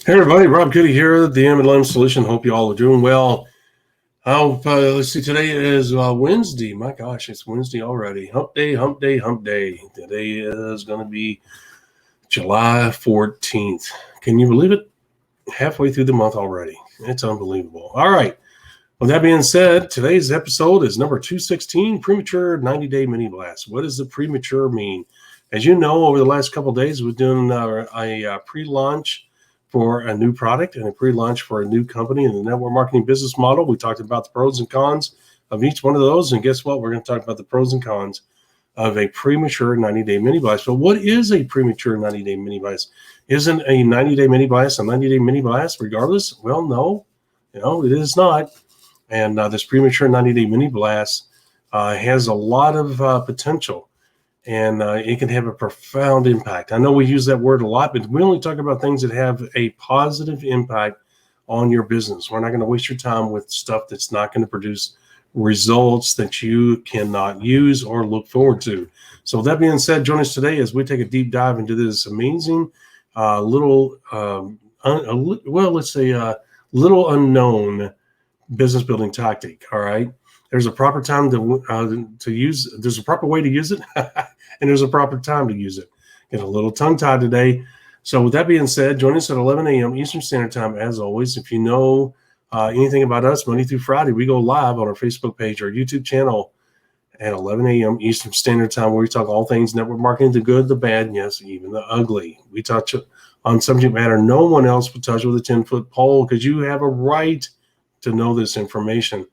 Hey everybody, Rob Goody here, the MLM Solution. Hope you all are doing well. Let's see, today is Wednesday. My gosh, it's Wednesday already. Hump day, hump day, hump day. Today is going to be July 14th. Can you believe it? Halfway through the month already. It's unbelievable. All right. With that being said, today's episode is number 216, Premature 90-Day Mini Blast. What does the premature mean? As you know, over the last couple of days, we've done a pre-launch for a new product and a pre-launch for a new company in the network marketing business model. We talked about the pros and cons of each one of those. And guess what? We're going to talk about the pros and cons of a premature 90-day mini blast. But what is a premature 90-day mini blast? Isn't a 90-day mini blast a 90-day mini blast regardless? Well, no, it is not. And this premature 90-day mini blast has a lot of potential. And it can have a profound impact. I know we use that word a lot, but we only talk about things that have a positive impact on your business. We're not going to waste your time with stuff that's not going to produce results that you cannot use or look forward to. So with that being said, join us today as we take a deep dive into this amazing little unknown business building tactic. All right. There's a proper time to use. There's a proper way to use it, and there's a proper time to use it. Get a little tongue-tied today. So with that being said, join us at 11 a.m. Eastern Standard Time. As always, if you know anything about us, Monday through Friday, we go live on our Facebook page or YouTube channel at 11 a.m. Eastern Standard Time, where we talk all things network marketing, the good, the bad, yes, even the ugly. We touch on subject matter no one else would touch with a 10-foot pole, because you have a right to know this information,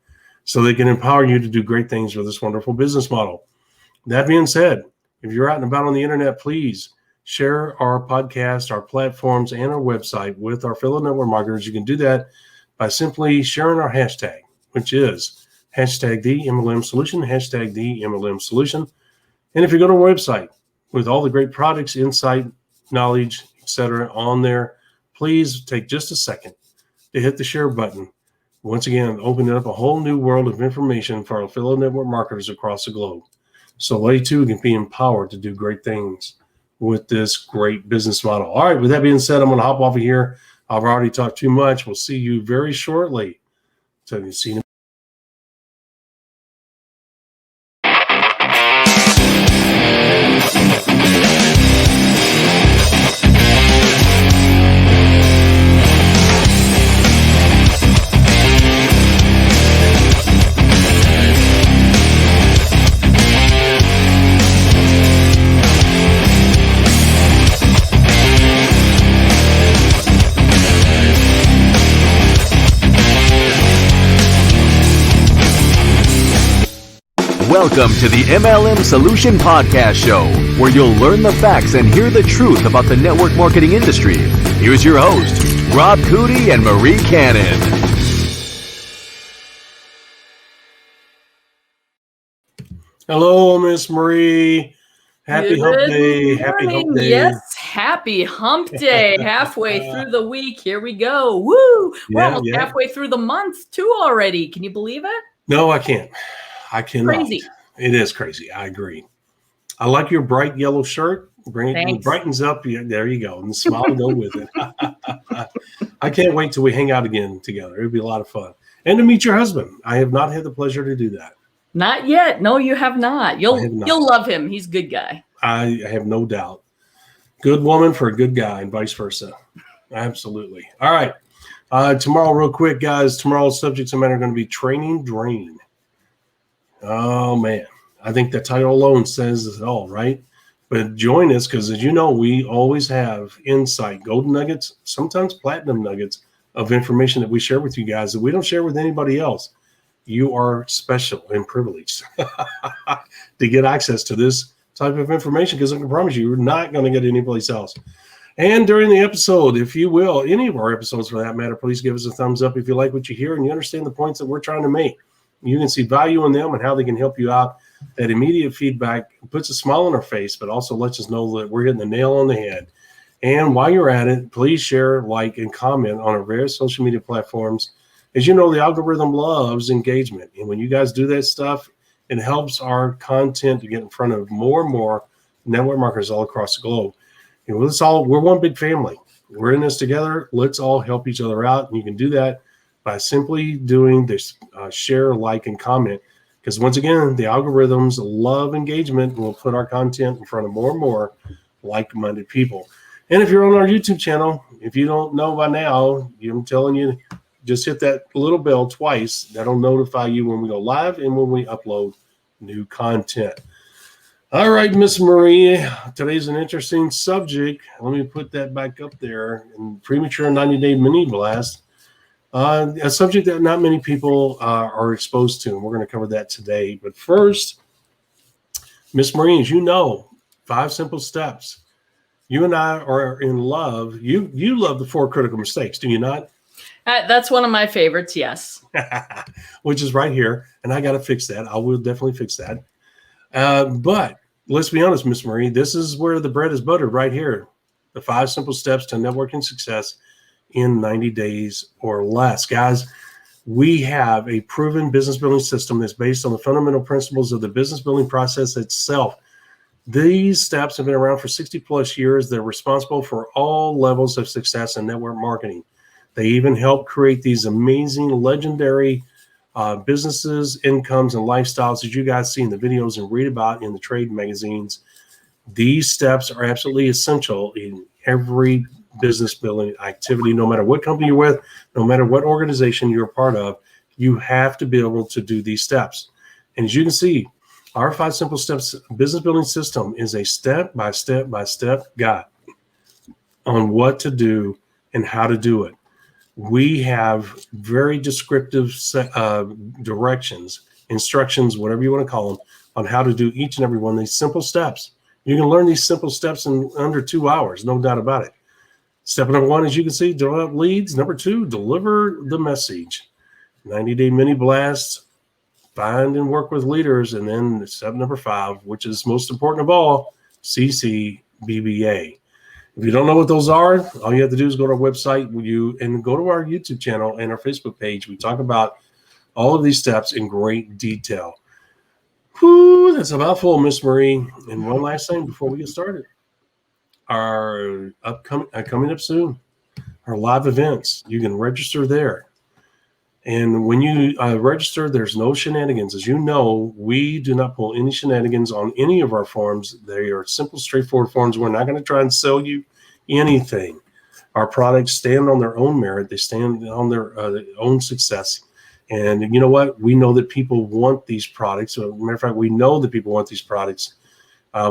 so they can empower you to do great things with this wonderful business model. That being said, if you're out and about on the internet, please share our podcast, our platforms, and our website with our fellow network marketers. You can do that by simply sharing our hashtag, which is hashtag the MLM Solution, hashtag the MLM Solution. And if you go to our website with all the great products, insight, knowledge, etc. on there, please take just a second to hit the share button. Once again, opening up a whole new world of information for our fellow network marketers across the globe. So they too can be empowered to do great things with this great business model. All right, with that being said, I'm going to hop off of here. I've already talked too much. We'll see you very shortly. So you see you. Welcome to the MLM Solution Podcast Show, where you'll learn the facts and hear the truth about the network marketing industry. Here's your host, Rob Cootie and Marie Cannon. Hello, Miss Marie. Happy Hump Day. Happy Hump Day. Yes, happy Hump Day. Halfway through the week. Here we go. Woo! We're almost halfway through the month, too, already. Can you believe it? No, I can't. I cannot. Crazy. It is crazy. I agree. I like your bright yellow shirt. It brightens up. There you go. And the smile will go with it. I can't wait till we hang out again together. It'll be a lot of fun. And to meet your husband. I have not had the pleasure to do that. Not yet. No, you have not. You'll love him. He's a good guy. I have no doubt. Good woman for a good guy and vice versa. Absolutely. All right. Tomorrow, real quick, guys. Tomorrow's subjects and matter are going to be training drain. Oh, man. I think the title alone says it all, right? But join us, because as you know, we always have insight, golden nuggets, sometimes platinum nuggets of information that we share with you guys that we don't share with anybody else. You are special and privileged to get access to this type of information, because I can promise you, you're not going to get anyplace else. And during the episode, if you will, any of our episodes for that matter, please give us a thumbs up if you like what you hear and you understand the points that we're trying to make. You can see value in them and how they can help you out. That immediate feedback puts a smile on our face, but also lets us know that we're hitting the nail on the head. And while you're at it, please share, like, and comment on our various social media platforms. As you know, the algorithm loves engagement. And when you guys do that stuff, it helps our content to get in front of more and more network marketers all across the globe. And we're one big family. we're in this together. Let's all help each other out. And you can do that by simply doing this share, like, and comment. Because once again, the algorithms love engagement and will put our content in front of more and more like-minded people. And if you're on our YouTube channel, if you don't know by now, I'm telling you, just hit that little bell twice. That'll notify you when we go live and when we upload new content. All right, Miss Marie, today's an interesting subject. Let me put that back up there. In Premature 90-Day Mini Blast, a subject that not many people are exposed to, and we're going to cover that today. But first, Miss Marie, as you know, 5 simple steps. You and I are in love. You love the 4 critical mistakes, do you not? That's one of my favorites, yes. Which is right here, and I got to fix that. I will definitely fix that. But let's be honest, Miss Marie, this is where the bread is buttered right here. The 5 simple steps to networking success in 90 days or less. Guys, we have a proven business building system that's based on the fundamental principles of the business building process itself. These steps have been around for 60 plus years. They're responsible for all levels of success in network marketing. They even help create these amazing, legendary businesses, incomes, and lifestyles that you guys see in the videos and read about in the trade magazines. These steps are absolutely essential in every business building activity, no matter what company you're with, no matter what organization you're a part of. You have to be able to do these steps. And as you can see, our 5 simple steps business building system is a step-by-step guide on what to do and how to do it. We have very descriptive directions, instructions, whatever you want to call them, on how to do each and every one of these simple steps. You can learn these simple steps in under 2 hours, no doubt about it. Step number 1, as you can see, develop leads. Number 2, deliver the message. 90-day mini blast, find and work with leaders. And then step number 5, which is most important of all, CCBBA. If you don't know what those are, all you have to do is go to our website and go to our YouTube channel and our Facebook page. We talk about all of these steps in great detail. Whew, that's a mouthful, Miss Marie. And one last thing before we get started. Our coming up soon, our live events. You can register there. And when you register, there's no shenanigans. As you know, we do not pull any shenanigans on any of our forms. They are simple, straightforward forms. We're not going to try and sell you anything. Our products stand on their own merit. They stand on their own success. And you know what? We know that people want these products. As a matter of fact, we know that people want these products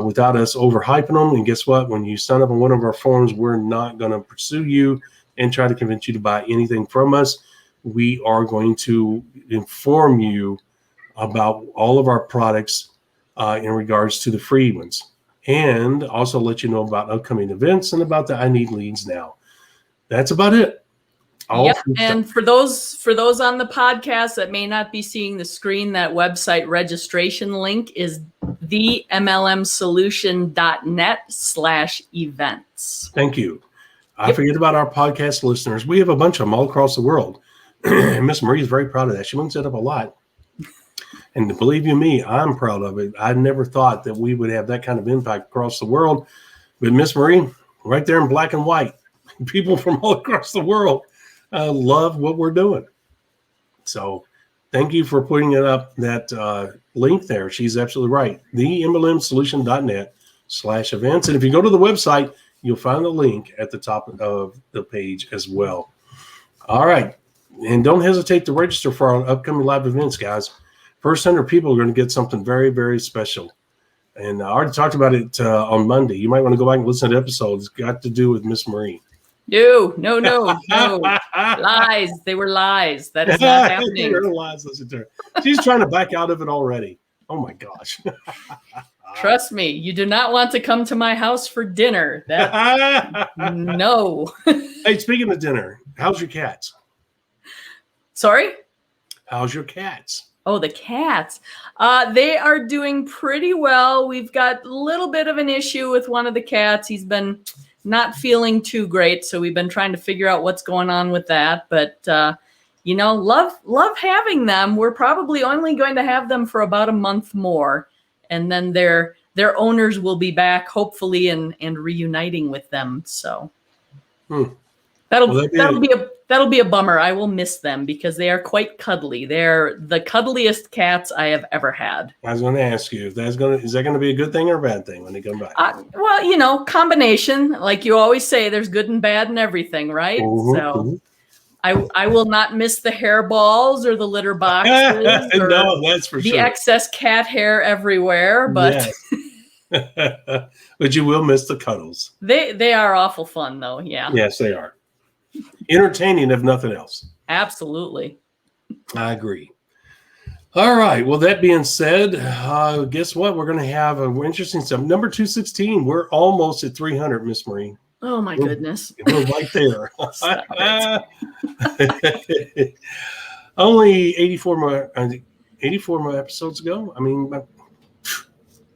without us overhyping them. And guess what? When you sign up on one of our forums, we're not going to pursue you and try to convince you to buy anything from us. We are going to inform you about all of our products in regards to the free ones, and also let you know about upcoming events and about the I Need Leads Now. That's about it. Yep. And for those on the podcast that may not be seeing the screen, that website registration link is themlmsolution.net/events. Thank you. I forget about our podcast listeners. We have a bunch of them all across the world. And Miss Marie is very proud of that. She wants it up a lot. And believe you me, I'm proud of it. I never thought that we would have that kind of impact across the world. But Miss Marie, right there in black and white, people from all across the world love what we're doing. So thank you for putting it up, that link there. She's absolutely right. themlmsolution.net/events. And if you go to the website, you'll find the link at the top of the page as well. All right. And don't hesitate to register for our upcoming live events, guys. First 100 people are going to get something very, very special. And I already talked about it on Monday. You might want to go back and listen to the episode. It's got to do with Miss Marie. No. Lies. They were lies. That is not happening. They were lies. Listen to her. She's trying to back out of it already. Oh, my gosh. Trust me, you do not want to come to my house for dinner. No. Hey, speaking of dinner, how's your cats? Sorry? How's your cats? Oh, the cats. They are doing pretty well. We've got a little bit of an issue with one of the cats. He's been not feeling too great, so we've been trying to figure out what's going on with that. But, love having them. We're probably only going to have them for about a month more, and then their owners will be back, hopefully, and reuniting with them. So. Well, That'll be a bummer. I will miss them because they are quite cuddly. They're the cuddliest cats I have ever had. I was going to ask you if is that going to be a good thing or a bad thing when they come back? Well, combination. Like you always say, there's good and bad in everything, right? So I will not miss the hairballs or the litter boxes or no, that's for the sure. excess cat hair everywhere, but but you will miss the cuddles. They are awful fun though. Yeah. Yes, they are. Entertaining if nothing else. Absolutely. I agree. All right. Well, that being said, guess what? We're going to have an interesting stuff. Number 216. We're almost at 300, Miss Marie. Oh my goodness. We're right there. Only 84 more episodes ago. I mean,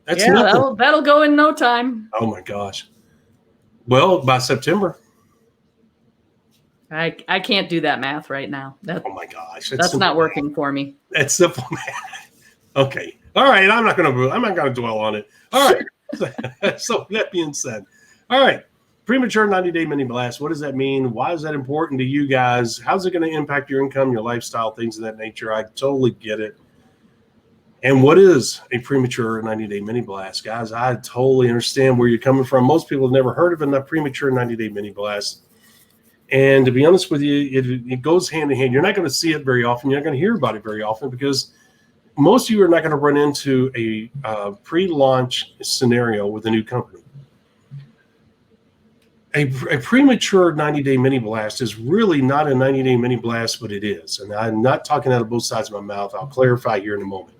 that's nothing. That'll go in no time. Oh my gosh. Well, by September. I can't do that math right now. Oh my gosh. That's not working for me. That's simple math. Okay. All right. I'm not gonna dwell on it. All right. So that being said, all right. Premature 90-day mini blast. What does that mean? Why is that important to you guys? How's it going to impact your income, your lifestyle, things of that nature? I totally get it. And what is a premature 90-day mini blast, guys? I totally understand where you're coming from. Most people have never heard of a premature 90-day mini blast. And to be honest with you, it goes hand in hand. You're not going to see it very often. You're not going to hear about it very often because most of you are not going to run into a pre-launch scenario with a new company. A premature 90-day mini blast is really not a 90-day mini blast, but it is. And I'm not talking out of both sides of my mouth. I'll clarify here in a moment.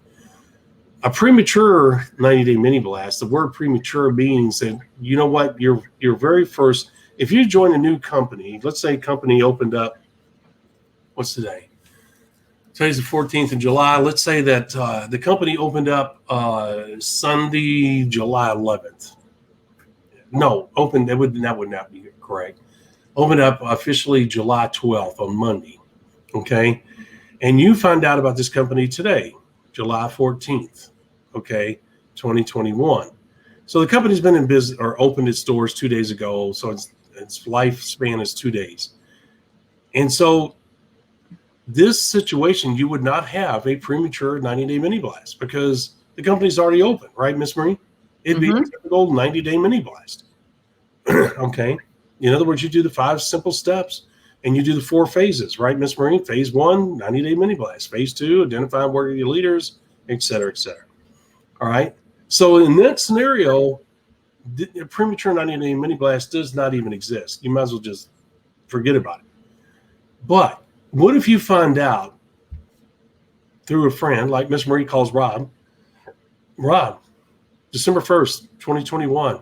A premature 90-day mini blast, the word premature means that, you know what, your very first, if you join a new company, let's say a company opened up, what's today? Today's the 14th of July. Let's say that the company opened up Sunday, July 11th. No, that would not be correct. Opened up officially July 12th on Monday, okay? And you find out about this company today, July 14th, okay, 2021. So the company's been in business or opened its doors 2 days ago, so its lifespan is 2 days. And so this situation, you would not have a premature 90-day mini blast because the company's already open, right, Miss Marie? It'd be a typical 90-day mini blast. Okay. In other words, you do the 5 simple steps and you do the 4 phases, right, Miss Marie? Phase 1, 90-day mini blast. Phase 2, identify and work with your leaders, et cetera, et cetera. All right. So in that scenario, a premature 90-day mini blast does not even exist. You might as well just forget about it. But what if you find out through a friend, like Miss Marie calls Rob, December 1st, 2021,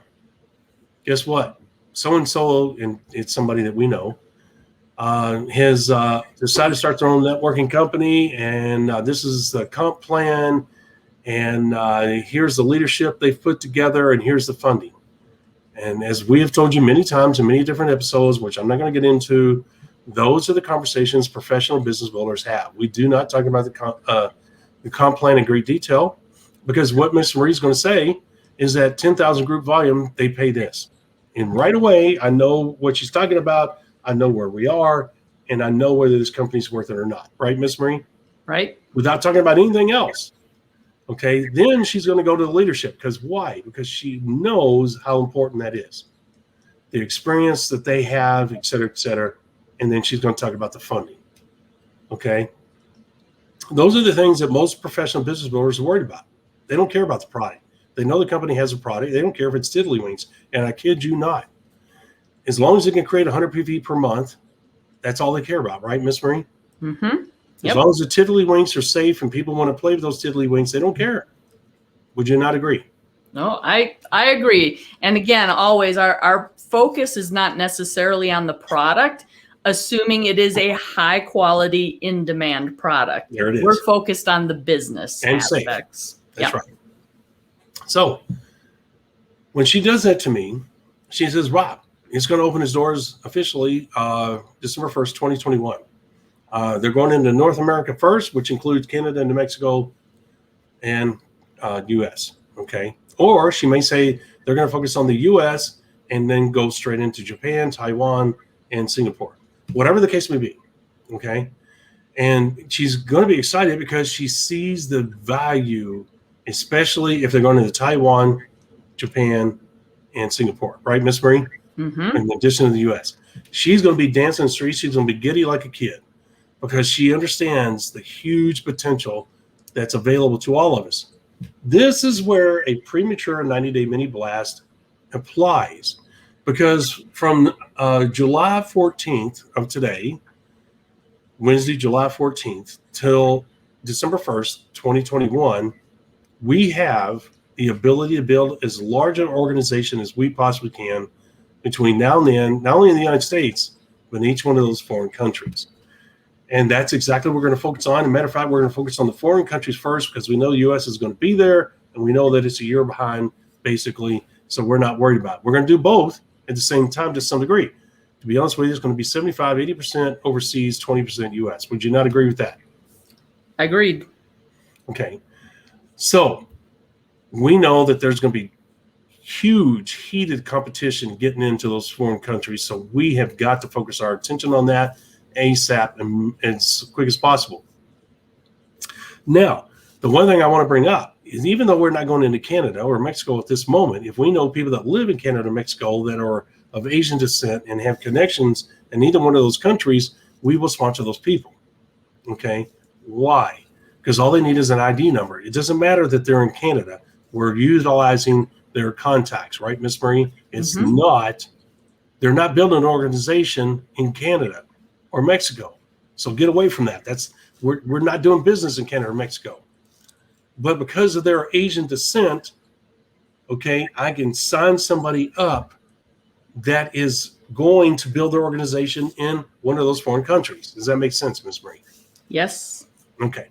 guess what? So-and-so, and it's somebody that we know, has decided to start their own networking company, and this is the comp plan, and here's the leadership they've put together, and here's the funding. And as we have told you many times in many different episodes, which I'm not going to get into, those are the conversations professional business builders have. We do not talk about the comp plan in great detail because what Ms. Marie's going to say is that 10,000 group volume, they pay this. And right away, I know what she's talking about. I know where we are, and I know whether this company's worth it or not. Right, Miss Marie? Right. Without talking about anything else. Okay, then she's going to go to the leadership. Because why? Because she knows how important that is. The experience that they have, et cetera, et cetera. And then she's going to talk about the funding. Okay? Those are the things that most professional business builders are worried about. They don't care about the product. They know the company has a product. They don't care if it's tiddlywinks. And I kid you not. As long as it can create 100 PV per month, that's all they care about, right, Miss Marie? Mm-hmm. Yep. As long as the tiddlywinks are safe and people want to play with those tiddlywinks, they don't care. Would you not agree? No, I agree. And again, always our focus is not necessarily on the product, assuming it is a high quality, in demand product. There it is. We're focused on the business and aspects. Safe. That's right. So when she does that to me, she says, Rob, he's going to open his doors officially December 1st, 2021. They're going into North America first, which includes Canada, New Mexico, and U.S. Okay. Or she may say they're going to focus on the U.S. and then go straight into Japan, Taiwan, and Singapore, whatever the case may be. Okay. And she's going to be excited because she sees the value, especially if they're going to Taiwan, Japan, and Singapore, right, Miss Marie? Mm-hmm. In addition to the U.S., she's going to be dancing in the streets. She's going to be giddy like a kid because she understands the huge potential that's available to all of us. This is where a premature 90-day mini blast applies, because from July 14th of today, Wednesday, July 14th, till December 1st, 2021, we have the ability to build as large an organization as we possibly can between now and then, not only in the United States, but in each one of those foreign countries. And that's exactly what we're going to focus on. As a matter of fact, we're going to focus on the foreign countries first because we know the U.S. is going to be there, and we know that it's a year behind, basically, so we're not worried about it. We're going to do both at the same time to some degree. To be honest with you, it's going to be 75, 80% overseas, 20% U.S. Would you not agree with that? Agreed. Okay. So we know that there's going to be huge, heated competition getting into those foreign countries, so we have got to focus our attention on that ASAP and as quick as possible. Now, the one thing I want to bring up is, even though we're not going into Canada or Mexico at this moment, if we know people that live in Canada or Mexico that are of Asian descent and have connections in either one of those countries, we will sponsor those people. Okay? Why? Because all they need is an ID number. It doesn't matter that they're in Canada. We're utilizing their contacts, right, Miss Marie? It's not, they're not building an organization in Canada or Mexico. So get away from that. We're not doing business in Canada or Mexico. But because of their Asian descent, okay, I can sign somebody up that is going to build their organization in one of those foreign countries. Does that make sense, Ms. Marie? Yes. Okay.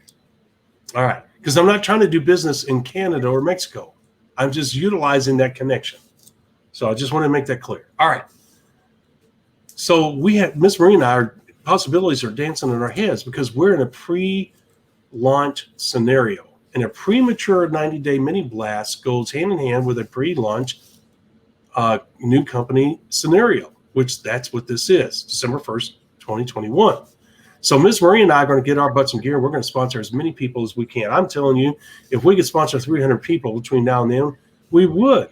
All right. Because I'm not trying to do business in Canada or Mexico. I'm just utilizing that connection. So I just want to make that clear. All right. So we have, Ms. Marie and I, our possibilities are dancing in our heads because we're in a pre-launch scenario. And a premature 90-day mini blast goes hand in hand with a pre-launch new company scenario, which that's what this is, December 1st, 2021. So Ms. Marie and I are going to get our butts in gear. We're going to sponsor as many people as we can. I'm telling you, if we could sponsor 300 people between now and then, we would.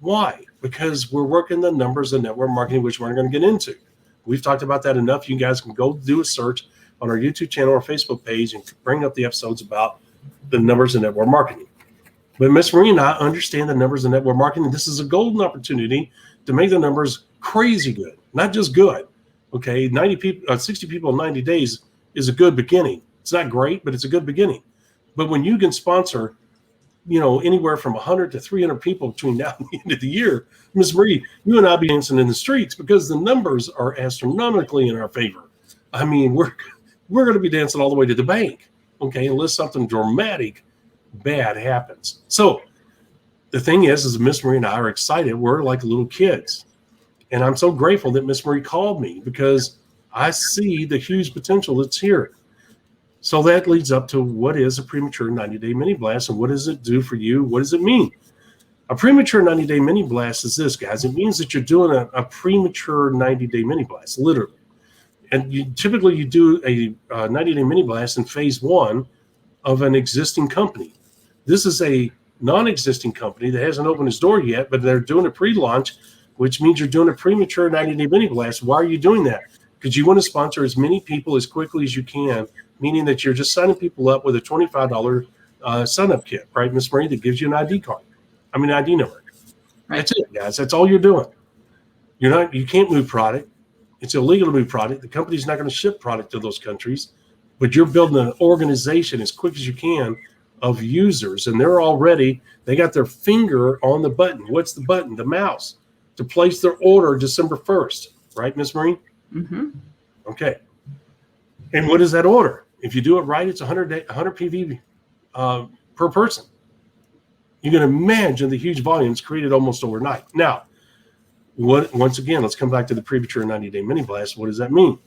Why? Because we're working the numbers of network marketing, which we're not going to get into. We've talked about that enough. You guys can go do a search on our YouTube channel or Facebook page and bring up the episodes about the numbers of network marketing. But Ms. Marie and I understand the numbers of network marketing. This is a golden opportunity to make the numbers crazy good, not just good. Okay, 90 people, 60 people in 90 days is a good beginning. It's not great, but it's a good beginning. But when you can sponsor, anywhere from 100 to 300 people between now and the end of the year, Ms. Marie, you and I be dancing in the streets because the numbers are astronomically in our favor. I mean, we're going to be dancing all the way to the bank, okay, unless something dramatic bad happens. So the thing is Miss Marie and I are excited. We're like little kids. And I'm so grateful that Miss Marie called me because I see the huge potential that's here. So that leads up to, what is a premature 90-day mini blast and what does it do for you? What does it mean? A premature 90-day mini blast is this, guys. It means that you're doing a premature 90-day mini blast, literally. And you typically do a 90-day mini blast in phase one of an existing company. This is a non-existing company that hasn't opened its door yet, but they're doing a pre-launch, which means you're doing a premature 90-day mini blast. Why are you doing that? Because you want to sponsor as many people as quickly as you can, meaning that you're just signing people up with a $25 sign-up kit, right, Ms. Marie, that gives you an ID number. Right. That's it, guys. That's all you're doing. You can't move product. It's illegal to move product. The company's not going to ship product to those countries, but you're building an organization as quick as you can of users, and they got their finger on the button. What's the button? The mouse, to place their order December 1st, right, Ms. Marie? Mm-hmm. Okay. And what is that order? If you do it right, it's 100 PV per person. You can imagine the huge volumes created almost overnight. Now, once again, let's come back to the premature 90-day mini blast. What does that mean?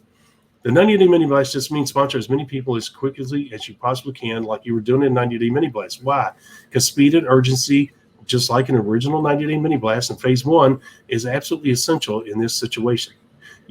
The 90-day mini blast just means sponsor as many people as quickly as you possibly can, like you were doing in 90-day mini blast. Why? Because speed and urgency, just like an original 90-day mini blast in phase one, is absolutely essential in this situation.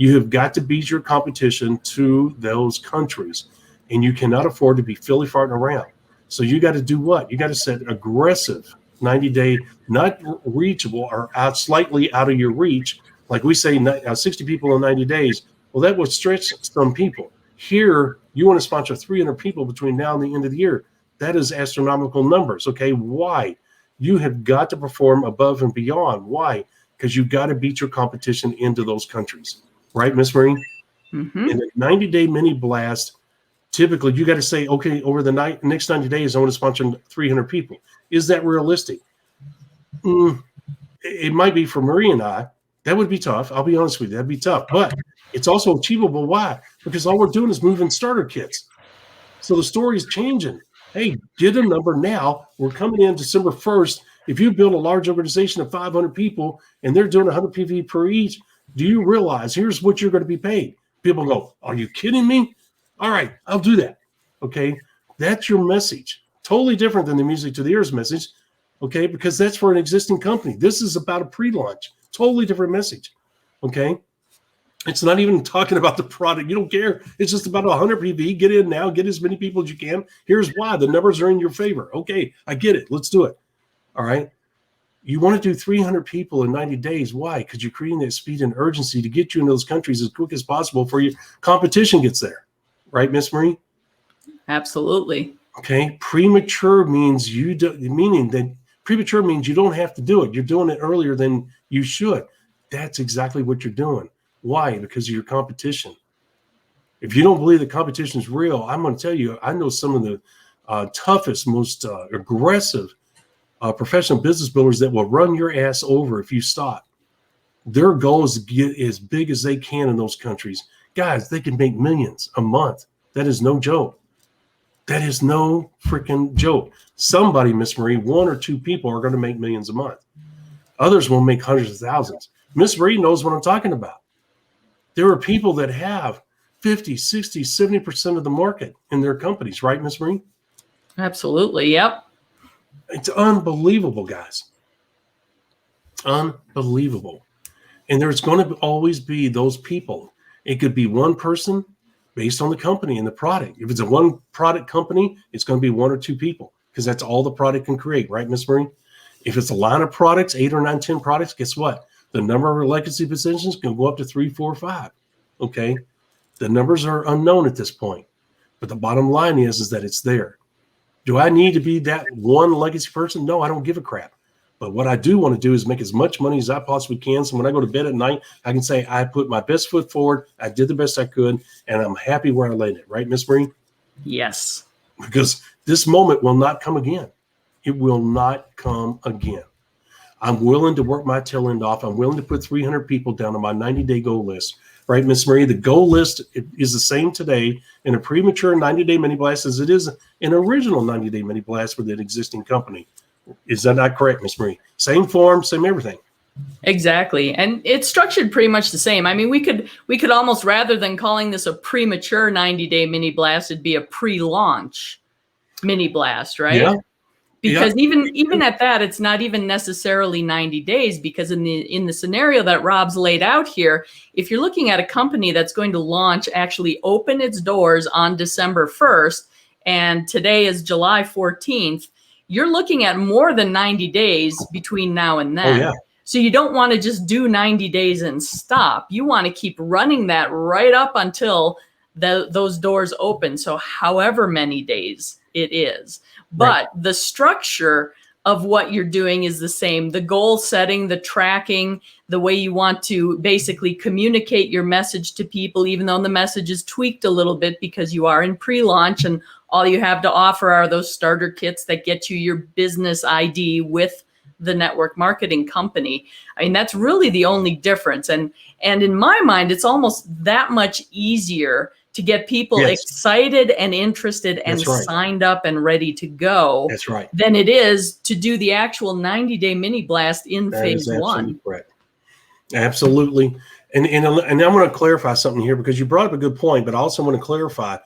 You have got to beat your competition to those countries, and you cannot afford to be filly farting around. So you got to do what? You got to set aggressive 90-day, not reachable or slightly out of your reach. Like we say, 60 people in 90 days. Well, that would stretch some people. Here, you want to sponsor 300 people between now and the end of the year. That is astronomical numbers. Okay, why? You have got to perform above and beyond. Why? Because you've got to beat your competition into those countries. Right, Miss Marie? Mm-hmm. In a 90-day mini blast, typically you got to say, okay, over the next 90 days, I want to sponsor 300 people. Is that realistic? It might be for Marie and I. That would be tough. I'll be honest with you. That'd be tough. But it's also achievable. Why? Because all we're doing is moving starter kits. So the story is changing. Hey, get a number now. We're coming in December 1st. If you build a large organization of 500 people and they're doing 100 PV per each, do you realize here's what you're going to be paid? People go, are you kidding me? All right, I'll do that. Okay, that's your message. Totally different than the music to the ears message. Okay, because that's for an existing company. This is about a pre-launch. Totally different message. Okay, it's not even talking about the product. You don't care. It's just about 100 PV. Get in now. Get as many people as you can. Here's why. The numbers are in your favor. Okay, I get it. Let's do it. All right. You want to do 300 people in 90 days. Why? Because you're creating that speed and urgency to get you in those countries as quick as possible before your competition gets there. Right, Miss Marie? Absolutely. Okay. Premature means premature means you don't have to do it. You're doing it earlier than you should. That's exactly what you're doing. Why? Because of your competition. If you don't believe the competition is real, I'm going to tell you, I know some of the toughest, most aggressive professional business builders that will run your ass over if you stop. Their goal is to get as big as they can in those countries. Guys, they can make millions a month. That is no joke. That is no freaking joke. Somebody, Miss Marie, one or two people are going to make millions a month. Others will make hundreds of thousands. Miss Marie knows what I'm talking about. There are people that have 50, 60, 70% of the market in their companies, right, Miss Marie? Absolutely. Yep. It's unbelievable, guys. Unbelievable. And there's going to always be those people. It could be one person based on the company and the product. If it's a one product company, it's going to be one or two people because that's all the product can create, right, Miss Marie? If it's a line of products, 8 or 9, 10 products, guess what? The number of legacy positions can go up to 3, 4, 5. Okay? The numbers are unknown at this point. But the bottom line is that it's there. Do I need to be that one legacy person? No, I don't give a crap. But what I do want to do is make as much money as I possibly can. So when I go to bed at night, I can say I put my best foot forward. I did the best I could, and I'm happy where I landed. Right, Miss Marie? Yes. Because this moment will not come again. It will not come again. I'm willing to work my tail end off. I'm willing to put 300 people down on my 90-day goal list. Right, Miss Marie? The goal list is the same today in a premature 90-day mini blast as it is an original 90-day mini blast with an existing company. Is that not correct, Miss Marie? Same form, same everything. Exactly. And it's structured pretty much the same. I mean, we could almost, rather than calling this a premature 90-day mini blast, it'd be a pre-launch mini blast, right? Yeah. Because even at that, it's not even necessarily 90 days, because in the scenario that Rob's laid out here, if you're looking at a company that's going to launch, actually open its doors on December 1st, and today is July 14th, you're looking at more than 90 days between now and then. Oh, yeah. So you don't want to just do 90 days and stop. You want to keep running that right up until those doors open. So however many days it is. But Right. the structure of what you're doing is the same. The goal setting, the tracking, the way you want to basically communicate your message to people, even though the message is tweaked a little bit because you are in pre-launch and all you have to offer are those starter kits that get you your business ID with the network marketing company. I mean, that's really the only difference. And in my mind, it's almost that much easier to get people Yes. excited and interested and That's right. signed up and ready to go That's right. than it is to do the actual 90-day mini blast in That phase is absolutely one. correct. Absolutely. And I'm going to clarify something here because you brought up a good point, but I also want to clarify,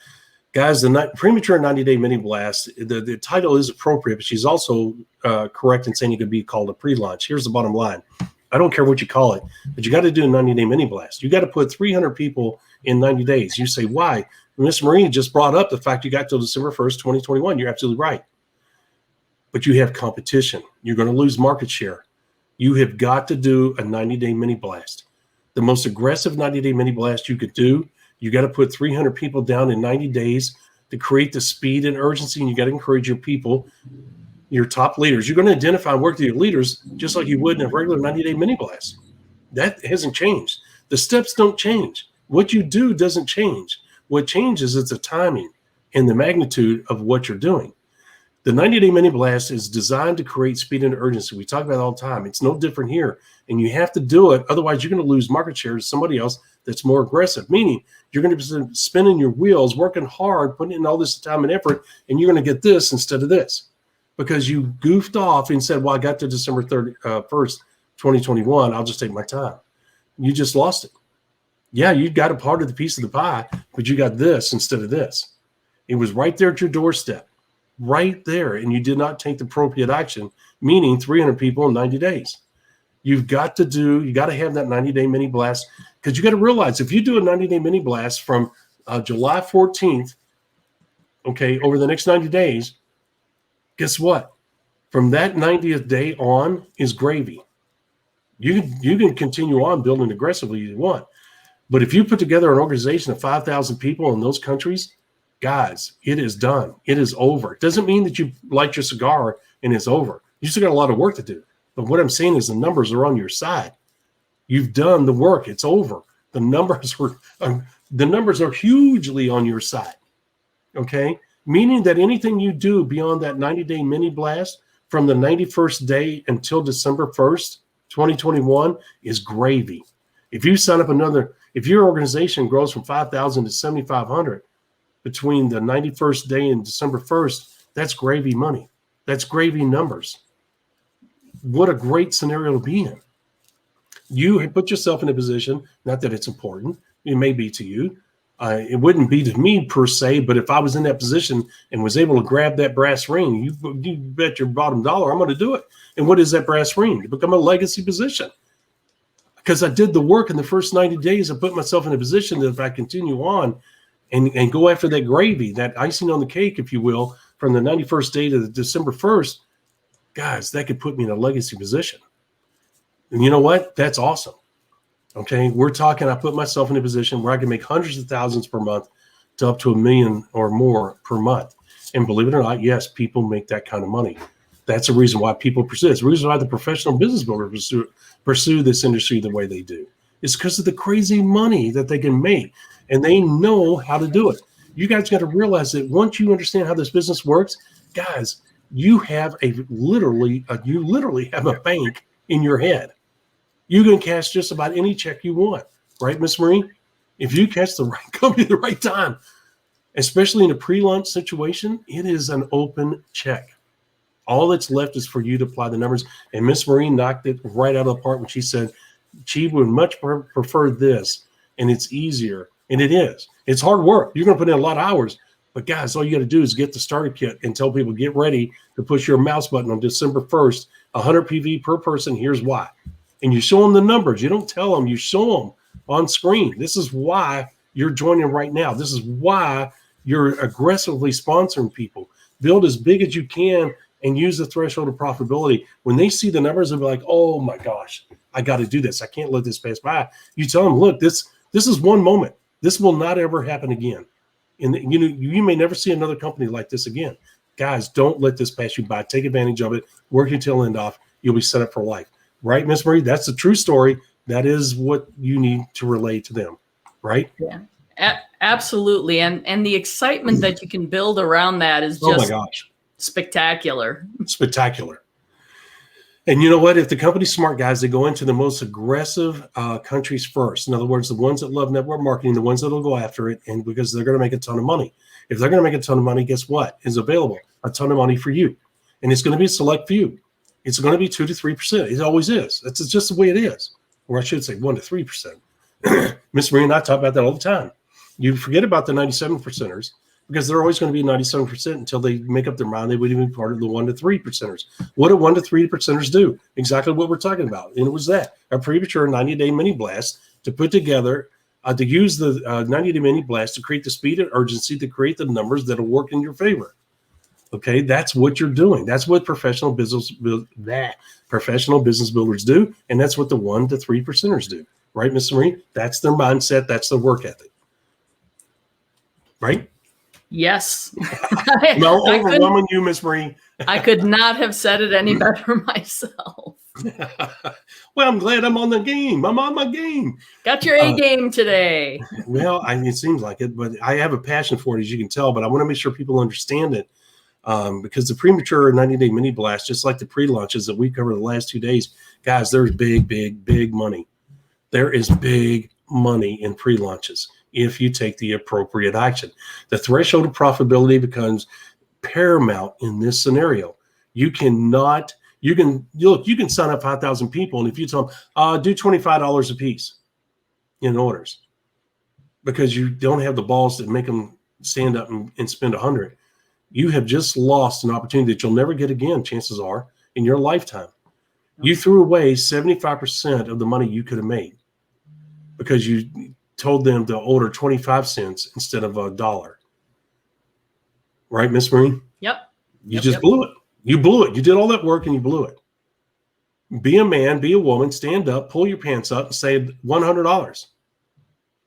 guys, the premature 90-day mini blast, the title is appropriate, but she's also correct in saying it could be called a pre-launch. Here's the bottom line. I don't care what you call it, but you got to do a 90-day mini blast. You got to put 300 people in 90 days. You say, why? Miss Marie just brought up the fact you got till December 1st, 2021. You're absolutely right. But you have competition. You're going to lose market share. You have got to do a 90-day mini blast. The most aggressive 90-day mini blast you could do, you got to put 300 people down in 90 days to create the speed and urgency, and you got to encourage your people, your top leaders. You're going to identify and work with your leaders just like you would in a regular 90-day mini blast. That hasn't changed. The steps don't change. What you do doesn't change. What changes is the timing and the magnitude of what you're doing. The 90-day mini blast is designed to create speed and urgency. We talk about it all the time. It's no different here. And you have to do it. Otherwise, you're going to lose market share to somebody else that's more aggressive, meaning you're going to be spinning your wheels, working hard, putting in all this time and effort, and you're going to get this instead of this because you goofed off and said, well, I got to December 1st, 2021. I'll just take my time. You just lost it. Yeah, you got a part of the piece of the pie, but you got this instead of this. It was right there at your doorstep. Right there, and you did not take the appropriate action, meaning 300 people in 90 days. You got to have that 90-day mini blast because you got to realize if you do a 90-day mini blast from July 14th, okay, over the next 90 days, guess what? From that 90th day on is gravy. You can continue on building aggressively if you want. But if you put together an organization of 5,000 people in those countries, guys, it is done. It is over. It doesn't mean that you light your cigar and it's over. You still got a lot of work to do. But what I'm saying is the numbers are on your side. You've done the work. It's over. The numbers are hugely on your side. Okay? Meaning that anything you do beyond that 90-day mini blast from the 91st day until December 1st, 2021 is gravy. If you sign up if your organization grows from 5,000 to 7,500, between the 91st day and December 1st, that's gravy money. That's gravy numbers. What a great scenario to be in. You have put yourself in a position, not that it's important, it may be to you. It wouldn't be to me per se, but if I was in that position and was able to grab that brass ring, you bet your bottom dollar I'm going to do it. And what is that brass ring? To become a legacy position. Because I did the work in the first 90 days. I put myself in a position that if I continue on, and go after that gravy, that icing on the cake, if you will, from the 91st day to the December 1st, guys, that could put me in a legacy position. And you know what? That's awesome. Okay, we're talking, I put myself in a position where I can make hundreds of thousands per month to up to $1 million or more per month. And believe it or not, yes, people make that kind of money. That's the reason why people pursue it. It's the reason why the professional business builders pursue this industry the way they do. It's because of the crazy money that they can make. And they know how to do it. You guys got to realize that once you understand how this business works, guys, you literally have a bank in your head. You can cash just about any check you want, right, Miss Marie? If you catch the right company at the right time, especially in a pre-launch situation, it is an open check. All that's left is for you to apply the numbers. And Miss Marie knocked it right out of the park when she said she would much prefer this, and it's easier. And it is. It's hard work. You're going to put in a lot of hours. But, guys, all you got to do is get the starter kit and tell people, get ready to push your mouse button on December 1st, 100 PV per person. Here's why. And you show them the numbers. You don't tell them. You show them on screen. This is why you're joining right now. This is why you're aggressively sponsoring people. Build as big as you can and use the threshold of profitability. When they see the numbers, they'll be like, oh, my gosh, I got to do this. I can't let this pass by. You tell them, look, this is one moment. This will not ever happen again. And you may never see another company like this again. Guys, don't let this pass you by. Take advantage of it. Work your tail end off. You'll be set up for life. Right, Miss Marie? That's the true story. That is what you need to relay to them. Right? Yeah, absolutely. And the excitement that you can build around that is just oh my gosh, spectacular. Spectacular. And you know what? If the company's smart, guys, they go into the most aggressive countries first. In other words, the ones that love network marketing, the ones that will go after it, and because they're going to make a ton of money. If they're going to make a ton of money, guess what is available? A ton of money for you. And it's going to be a select few. It's going to be 2 to 3%. It always is. That's just the way it is. Or I should say 1 to 3%. Miss Marie and I talk about that all the time. You forget about the 97%ers. because they're always going to be 97% until they make up their mind they would even be part of the 1 to 3 percenters. What do 1 to 3 percenters do? Exactly what we're talking about. And it was that a premature 90-day mini blast to put together, to use the 90-day mini blast to create the speed and urgency to create the numbers that'll work in your favor. Okay, that's what you're doing. That's what professional business builders do, and that's what the 1 to 3 percenters do. Right, Miss Marie? That's their mindset. That's their work ethic. Right? Yes. No, overwhelming you, Miss Marie. I could not have said it any better myself. Well, I'm glad I'm on the game. I'm on my game. Got your A game today. Well, it seems like it, but I have a passion for it, as you can tell, but I want to make sure people understand it. Because the premature 90-day mini blast, just like the pre-launches that we covered the last 2 days, guys, there's big money. There is big money in pre-launches if you take the appropriate action. The threshold of profitability becomes paramount in this scenario. You can sign up 5,000 people, and if you tell them, do $25 a piece in orders, because you don't have the balls that make them stand up and spend 100, you have just lost an opportunity that you'll never get again, chances are, in your lifetime. You threw away 75% of the money you could have made because you told them to order 25 cents instead of $1. Right, Miss Marie? Yep. You just blew it. You blew it. You did all that work and you blew it. Be a man, be a woman, stand up, pull your pants up and say $100.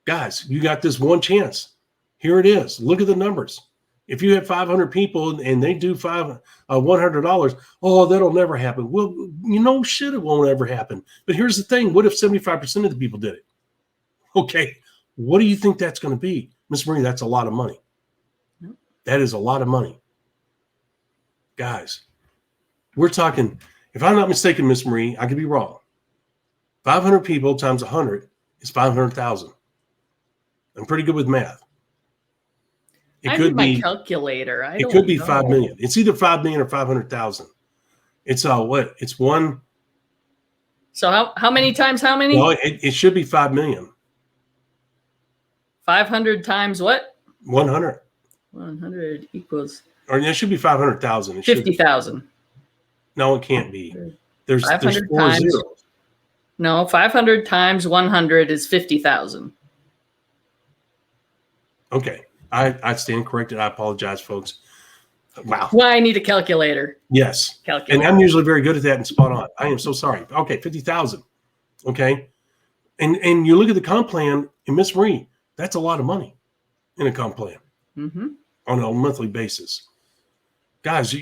Guys, you got this one chance. Here it is. Look at the numbers. If you have 500 people and they do $100, oh, that'll never happen. Well, shit, it won't ever happen. But here's the thing. What if 75% of the people did it? Okay. What do you think that's going to be? Miss Marie, that's a lot of money. Yep. That is a lot of money. Guys, we're talking, if I'm not mistaken, Miss Marie, I could be wrong. 500 people times 100 is 500,000. I'm pretty good with math. I need my calculator. It could be 5 million. It's either 5 million or 500,000. It's what? It's one. So how many times how many? Well, it should be 5 million. 500 times what? 100. 100 equals. Or it should be 500,000. 50,000. No, it can't be. There's 4 times, zeros. No, 500 times 100 is 50,000. Okay. I stand corrected. I apologize, folks. Wow. Well, I need a calculator. Yes. Calculator. And I'm usually very good at that and spot on. I am so sorry. Okay, 50,000. Okay. And you look at the comp plan, and Miss Marie, that's a lot of money in a comp plan on a monthly basis. Guys,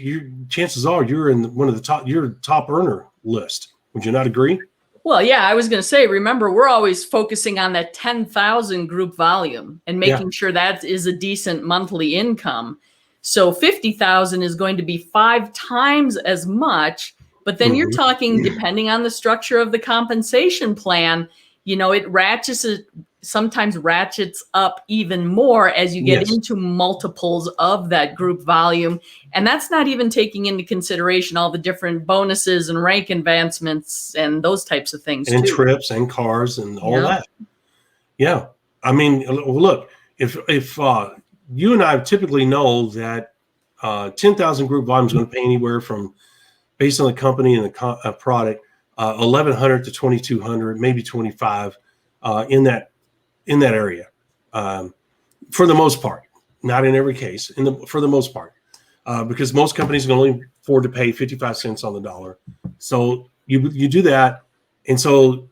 chances are you're in one of the top earner list. Would you not agree? Well, yeah, I was going to say, remember, we're always focusing on that 10,000 group volume and making sure that is a decent monthly income. So 50,000 is going to be 5 times as much. But then you're talking, depending on the structure of the compensation plan, it sometimes ratchets up even more as you get into multiples of that group volume. And that's not even taking into consideration all the different bonuses and rank advancements and those types of things. And trips and cars and all that. Yeah. I mean, look, if you and I typically know that 10,000 group volume is going to pay anywhere from, based on the company and the product, 1,100 to 2,200, maybe 25 in that area, for the most part, not in every case, for the most part, because most companies can only afford to pay 55 cents on the dollar. So you do that, and so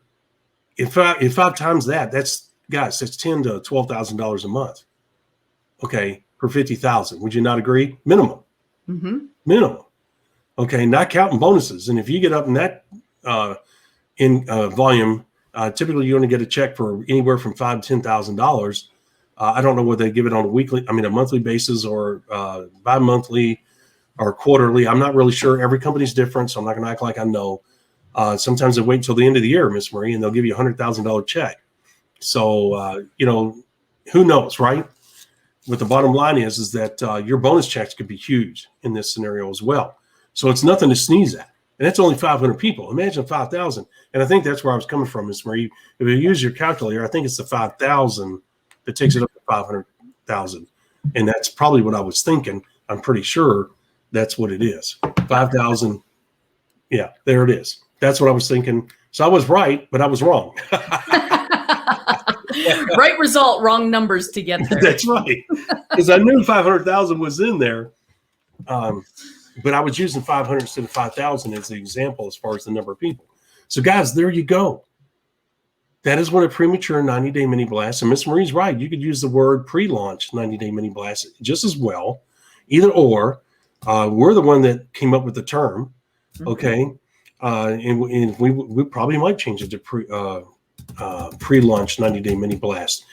if 5 times that, that's $10,000 to $12,000 a month. Okay, for 50,000. Would you not agree? Minimum. Minimum. Okay, not counting bonuses. And if you get up in that volume, typically you only get a check for anywhere from $5,000 to $10,000. I don't know whether they give it on a monthly basis or bi-monthly or quarterly. I'm not really sure. Every company's different, so I'm not going to act like I know. Sometimes they wait until the end of the year, Miss Marie, and they'll give you a $100,000 check. So who knows, right? But the bottom line is that your bonus checks could be huge in this scenario as well. So it's nothing to sneeze at. And that's only 500 people. Imagine 5,000. And I think that's where I was coming from, Miss Marie. If you use your calculator, I think it's the 5,000 that takes it up to 500,000. And that's probably what I was thinking. I'm pretty sure that's what it is. 5,000. Yeah, there it is. That's what I was thinking. So I was right, but I was wrong. Right result, wrong numbers to get there. That's right. Because I knew 500,000 was in there. But I was using 500 instead of 5,000 as the example as far as the number of people. So, guys, there you go. That is what a premature 90-day mini blast. And Miss Marie's right. You could use the word pre-launch 90-day mini blast just as well. Either or. We're the one that came up with the term. Okay. And we probably might change it to pre-launch 90-day mini blast.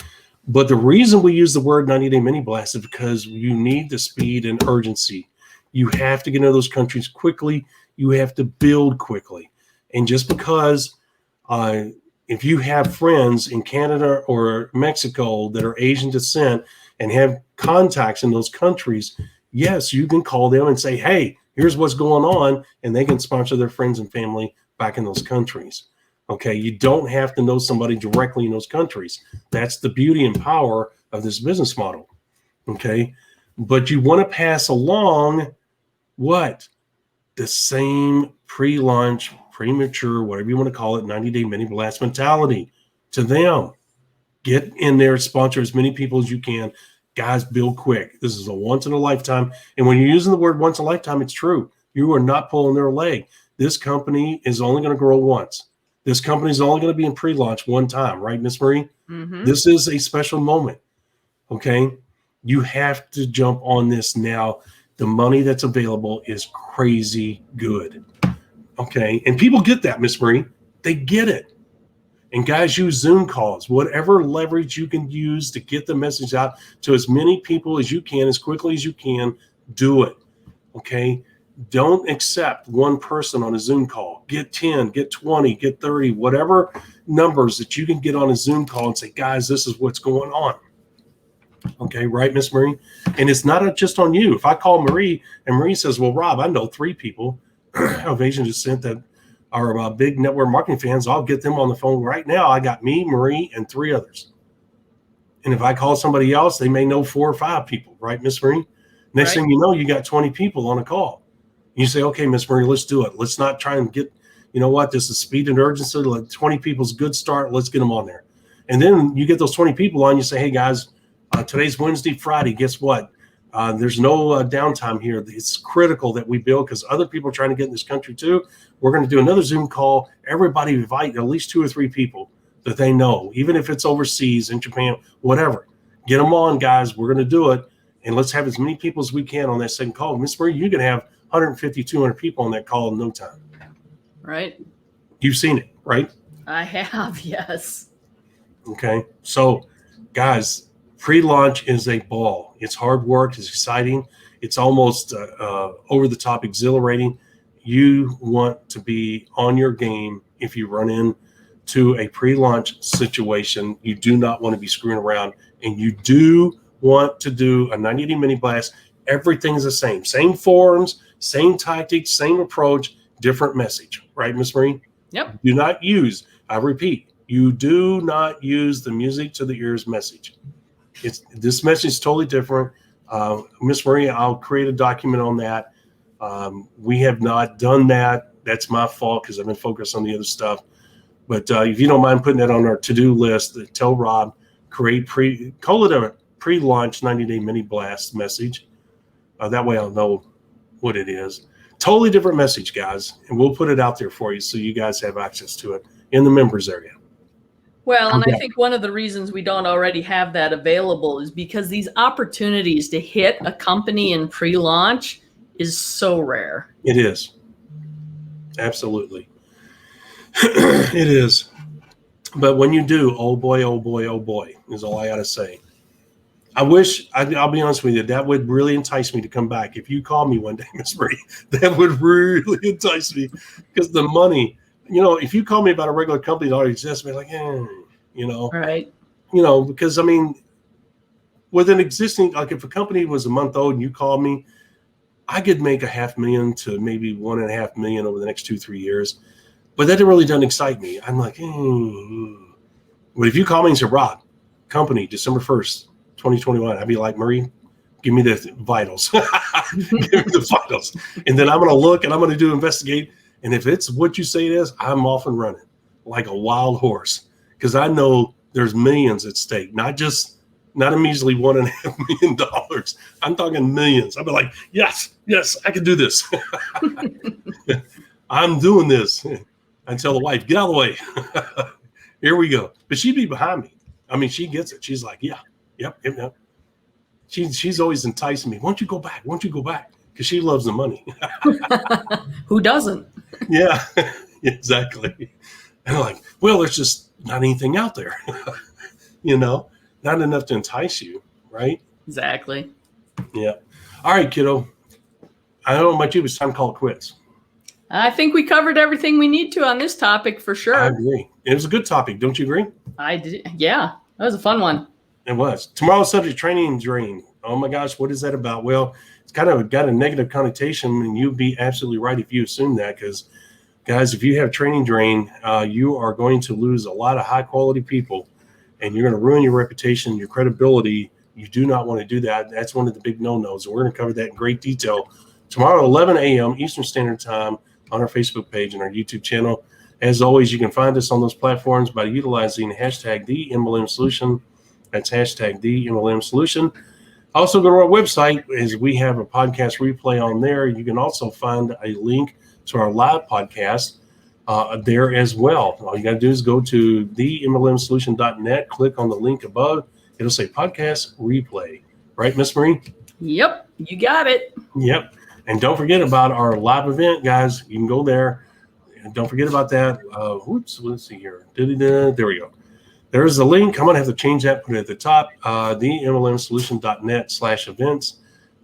But the reason we use the word 90-day mini blast is because you need the speed and urgency. You have to get into those countries quickly. You have to build quickly. And just because if you have friends in Canada or Mexico that are Asian descent and have contacts in those countries, yes, you can call them and say, hey, here's what's going on, and they can sponsor their friends and family back in those countries. Okay, you don't have to know somebody directly in those countries. That's the beauty and power of this business model. Okay, but you want to pass along what? The same pre-launch, premature, whatever you want to call it, 90-day mini blast mentality to them. Get in there, sponsor as many people as you can. Guys, build quick. This is a once in a lifetime. And when you're using the word once in a lifetime, it's true. You are not pulling their leg. This company is only going to grow once. This company is only going to be in pre-launch one time, right, Miss Marie? Mm-hmm. This is a special moment. Okay? You have to jump on this now. The money that's available is crazy good. Okay? And people get that, Miss Marie. They get it. And guys, use Zoom calls, whatever leverage you can use to get the message out to as many people as you can, as quickly as you can, do it. Okay? Don't accept one person on a Zoom call. Get 10, get 20, get 30, whatever numbers that you can get on a Zoom call and say, guys, this is what's going on. Okay, right, Miss Marie? And it's not just on you. If I call Marie and Marie says, well, Rob, I know 3 people of Asian descent that are big network marketing fans, I'll get them on the phone right now. I got me, Marie, and 3 others. And if I call somebody else, they may know 4 or 5 people, right, Miss Marie? Next thing you know, you got 20 people on a call. You say, okay, Miss Marie, let's do it. Let's not try and get, you know what, this is speed and urgency. Like 20 people's a good start. Let's get them on there. And then you get those 20 people on, you say, hey, guys, today's Wednesday, Friday. Guess what? There's no downtime here. It's critical that we build because other people are trying to get in this country too. We're going to do another Zoom call. Everybody invite at least 2 or 3 people that they know, even if it's overseas in Japan, whatever. Get them on, guys. We're going to do it. And let's have as many people as we can on that second call. Miss Marie, you can have 150, 200 people on that call in no time. Right. You've seen it, right? I have, yes. Okay. So, guys, pre-launch is a ball. It's hard work. It's exciting. It's almost over the top exhilarating. You want to be on your game if you run into a pre-launch situation. You do not want to be screwing around, and you do want to do a 90-day mini blast. Everything's the same. Same forums, same tactics, same approach, different message. Right, Miss Marie? Yep. Do not use, I repeat, you do not use the music to the ears message. This message is totally different. Miss Marie, I'll create a document on that. We have not done that. That's my fault because I've been focused on the other stuff. But if you don't mind putting that on our to-do list, tell Rob, call it a pre-launch 90-day mini blast message. That way I'll know what it is. Totally different message, guys. And we'll put it out there for you so you guys have access to it in the members area. Well, and I think one of the reasons we don't already have that available is because these opportunities to hit a company in pre-launch is so rare. It is. Absolutely. It is. But when you do, oh boy, oh boy, oh boy, is all I got to say. I wish, I'll be honest with you, that would really entice me to come back. If you call me one day, Miss Marie, that would really entice me because the money, if you call me about a regular company that already exists, I'd be like, Right. Because I mean, with an existing, like if a company was a month old and you called me, I could make $500,000 to maybe $1.5 million over the next 2-3 years. But that really doesn't excite me. I'm like, But if you call me and say, Rob, company, December 1st, 2021, I'd be like, Marie, Give me the vitals. Give me the vitals. And then I'm going to look and I'm going to investigate. And if it's what you say it is, I'm off and running like a wild horse, because I know there's millions at stake, not a measly $1.5 million. I'm talking millions. I'll be like, yes, I can do this. I'm doing this. I tell the wife, get out of the way. Here we go. But she'd be behind me. I mean, she gets it. She's like, yeah, yep. She's always enticing me. Won't you go back? Because she loves the money. Who doesn't? Yeah, exactly. And I'm like, well, there's just not anything out there. Not enough to entice you, right? Exactly. Yeah. All right, kiddo. I don't know about you, but it's time to call it quits. I think we covered everything we need to on this topic for sure. I agree. It was a good topic. Don't you agree? I did. Yeah, that was a fun one. It was. Tomorrow's subject, training drain. Oh my gosh, what is that about? Well, it's kind of got a negative connotation, and you'd be absolutely right if you assume that, because, guys, if you have training drain, you are going to lose a lot of high-quality people, and you're going to ruin your reputation, your credibility. You do not want to do that. That's one of the big no-nos, and we're going to cover that in great detail tomorrow, 11 a.m. Eastern Standard Time on our Facebook page and our YouTube channel. As always, you can find us on those platforms by utilizing hashtag #TheMLMSolution. That's hashtag #TheMLMSolution. Also, go to our website, as we have a podcast replay on there. You can also find a link to our live podcast there as well. All you got to do is go to themlmsolution.net, click on the link above. It'll say podcast replay. Right, Miss Marie? Yep, you got it. Yep. And don't forget about our live event, guys. You can go there. And don't forget about that. Let's see here. There we go. There's a link. I'm going to have to change that, put it at the top. themlmsolution.net/events.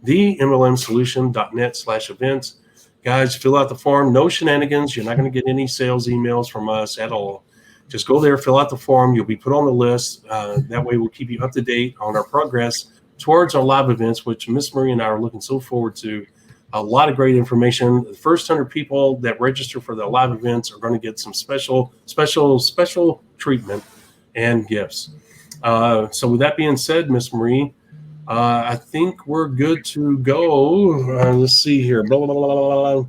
themlmsolution.net/events. Guys, fill out the form. No shenanigans. You're not going to get any sales emails from us at all. Just go there, fill out the form. You'll be put on the list. That way we'll keep you up to date on our progress towards our live events, which Miss Marie and I are looking so forward to. A lot of great information. The first 100 people that register for the live events are going to get some special treatment and gifts. So with that being said, Miss Marie, I think we're good to go. Let's see here. Blah, blah, blah, blah,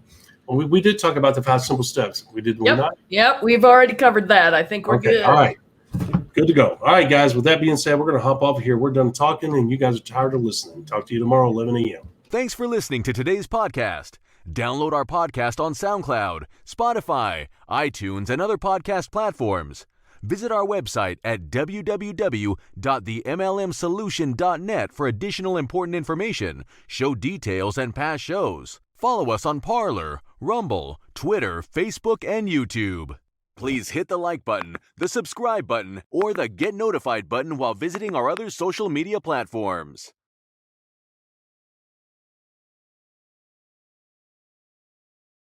blah. We did talk about the 5 simple steps. We did. Yep. We've already covered that. I think we're good. All right. Good to go. All right, guys. With that being said, we're going to hop off here. We're done talking, and you guys are tired of listening. Talk to you tomorrow, 11 a.m. Thanks for listening to today's podcast. Download our podcast on SoundCloud, Spotify, iTunes, and other podcast platforms. Visit our website at www.themlmsolution.net for additional important information, show details, and past shows. Follow us on Parler, Rumble, Twitter, Facebook, and YouTube. Please hit the like button, the subscribe button, or the get notified button while visiting our other social media platforms.